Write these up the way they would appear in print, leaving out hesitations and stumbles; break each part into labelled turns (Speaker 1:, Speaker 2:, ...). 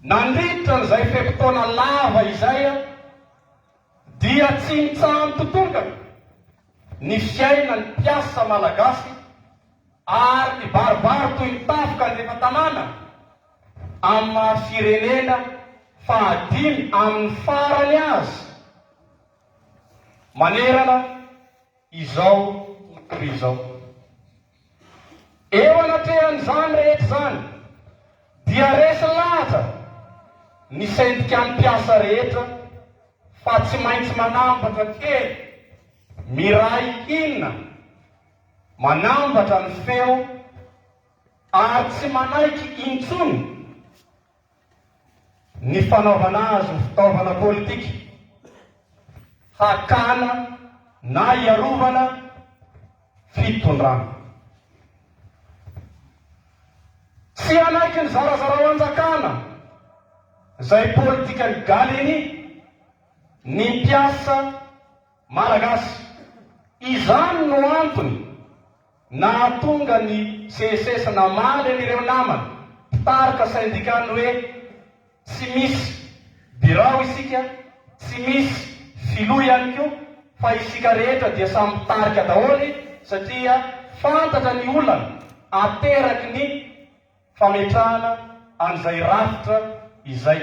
Speaker 1: nandritra n'izay fepotona lava izay dia tsy mitsaha mitotongana ny fiaina ny mpiasa malagasy ary ny baribary toy ny tafoka andefa tanàna amin'ny maha-firenena fahadimy amin'ny farany azy manerana izao tontolo izao. Eo anatrehan'izany rehetra zany dia resy laza ny sendika ny mpiasa rehetra fa tsy maintsy manambatra kely miray inona manambatra ny feo ary tsy manaiky intsony ny fanaovana azy ho fitaovana politika hakana na iarovana fitondrana. Tsy anaiky ny zarazara ho anjakana zay politika ny galiny ny mpiasa malagasy. Izany no antony nahatonga ny CSS namaly an'ireo namana mpitarika syndikany hoe tsy misy birao isika, tsy misy filoha ihany koa, fa isika rehetra dia samy mitarika daholo satria fantatra ny olana ateraky ny fametrahana an'izay rafitra izay.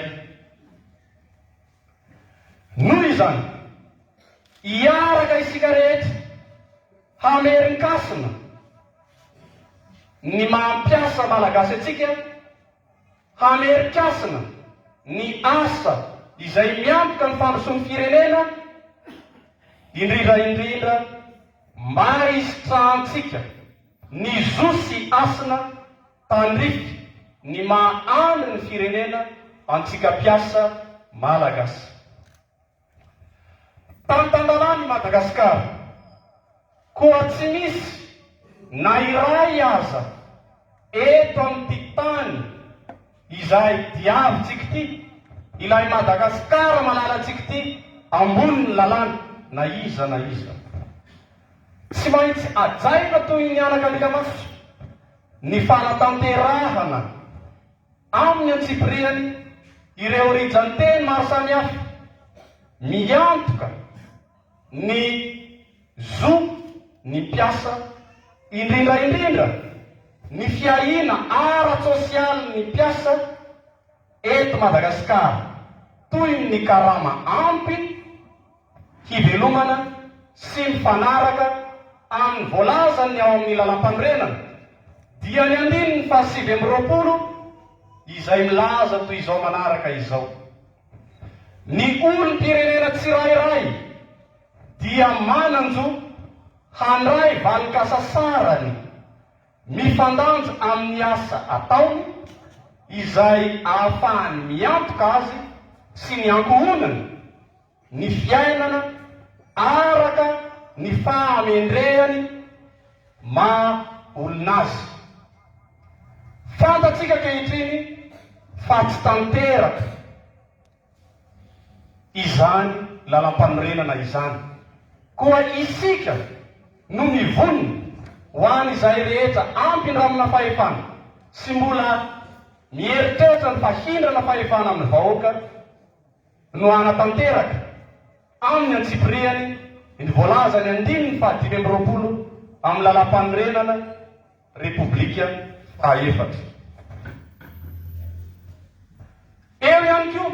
Speaker 1: Noho izany iaraka isika rehetra hamerin-kasina ny mampiasa malagasy atsika, hamerin-kasina ny asa izay miantoka ny fandrosoan'ny firenena, indrindra mba hisitrahantsika ny zosy asina tandrify ny maha-any ny firenena antsika mpiasa malagasy. Tantandalany Madagasikara koa tsy misy na iray aza eto amin'ity tany izay diavintsika ity, ilay Madagasikara malalantsika ity ambony lalàna na iza na iza. Tsy maintsy ajaina toy ny anakalika maso ny fanatanterahana amin'ny antsipiriany ireo rijanteny maro samihafa miantoka ny zo ny mpiasa, indrindra ny fiahina ara-tsosialy ny mpiasa eto Madagasikara toy ny karama ampy, hivelomana sy mifanaraka amin'ny voalazany ao amin'ny lalam-panorenana dia ny 2020 izay milaza toy izao manaraka izao: ny olom-pirenena tsirairay dia mananjo handray valikasasarany mifandanja amin'ny asa ataony izay ahafahany miantoka azy sy ny ankohonany ny fiainana araka ny fahamendrehany maha-olon'azy. Fantatsika kehitriny fa tsy tanteraka izany lalam-panorenana izany, koa isika no mivoniny ho an'izay rehetra ampindramina fahefana sy mbola mieritreritra ny fahindrana fahefana amin'ny vahoaka no anatanteraka amin'ny antsipiriany ny voalazany 2020 amin'ny lalam-panorenana Repoblika fahaefatra. Eo ihany koa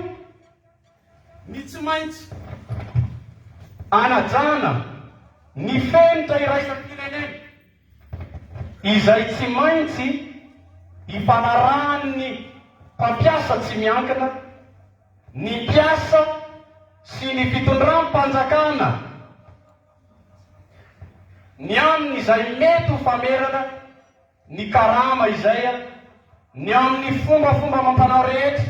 Speaker 1: ny tsy maintsy anajana ny fenitra iraisan'ny firenena izay tsy maintsy hifanarahan'ny mpampiasa tsy miankina, ny mpiasa sy ny fitondram-panjakana ny amin'izay mety ho famerana ny karama izay ny amin'ny fombafomba mampanao rehetra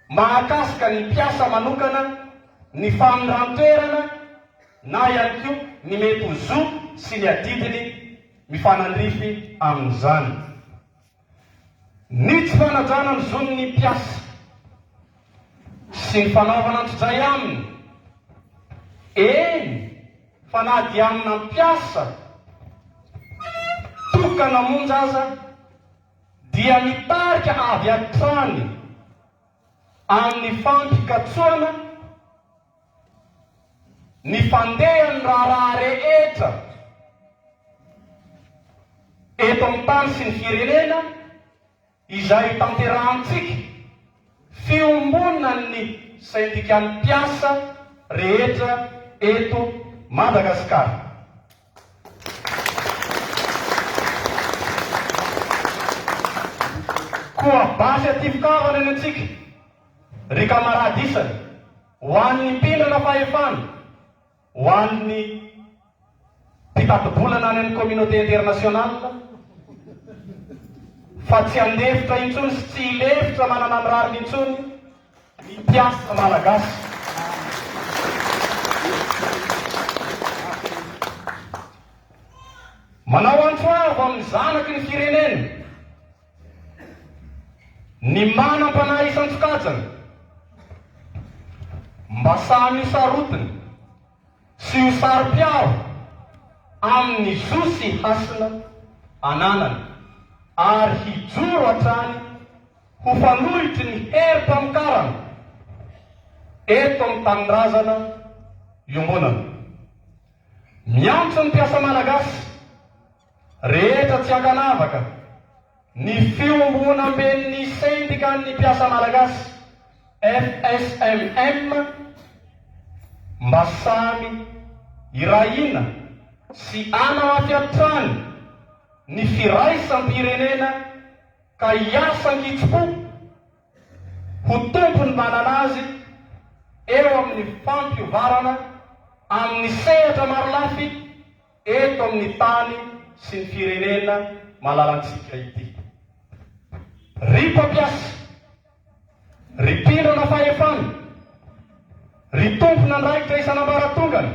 Speaker 1: mahakasika ny mpiasa manokana, ny famindrano-toerana na ihany koa ny mety ho zo sy ny adidiny mifanandrify amin'izany. Ny tsy fanajana ny zon'ny mpiasa sy ny fanaovana antsojay aminy, eny fa na dia amina mpiasa tokana monja aza dia mitarika avy atrany amin'ny fampikatsoana ny fandehany raha rehetra eto amin'ny tany sy ny firenena izay tanterahantsika fiombonana ny syndicat mpiasa rehetra eto Madagasikara. Koa basy aty fikavana ny antsika ry kamarady isany ho an'ny mpindrana fahefana, ho an'ny mpitati-bolana any amin'ny communauté internationale, fa tsy andefitra intsony sy tsy ilefitra manana ny rariny intsony ny mpiasa malagasy. Manao antsoavo amin'ny zanaky ny firenena ny manam-panahy isan-tsokajana mba samy sarotiny sy ho saro-piaro amin'ny zo sy hasina ananany ary hijoro hatrany ho fanohitry ny herim-pamokarana eto amin'ny tanindrazana iombonana. Miantso ny mpiasa malagasy rehetra tsy ankanavaka ny fiombonam-ben'ny syndicat-ny mpiasa malagasy FSMM mba samy irahina sy anamafy hatrany ny firaisampirenena ka hiasa angitsy-po ho tompony manana azy eo amin'ny fampiovarana amin'ny sehatra maro lafy eto amin'ny tany sy ny firenena malalantsika ity. Ry mpampiasa, ry mpindrana fahefana, ry tompona andraikitra isan'ambaratongany,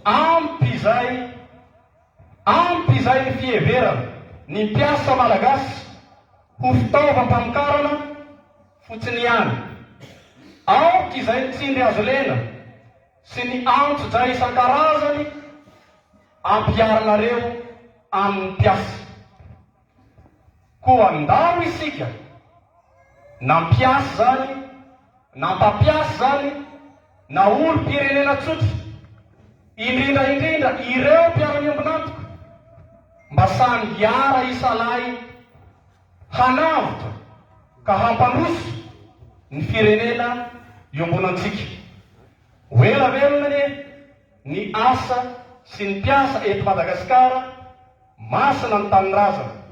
Speaker 1: ampy izay ny fieverana ny mpiasa malagasy ho fitaovam-pamokarana fotsiny ihany. Aoka izay nitsindry azo lena sy ny antso-dray isan-karazany ampiaranareo amin'ny mpiasa. Koa andao isika na mpiasa zany na mpampiasa zany na olo-pirenena tsotra, indrindra ireo mpiara-miombonantoka mba samy hiara isalay hanavitra ka hampandroso ny firenena iombonantsika. Hoela velona ny asa sy ny mpiasa eto Madagasikara, masina ny tanindrazana.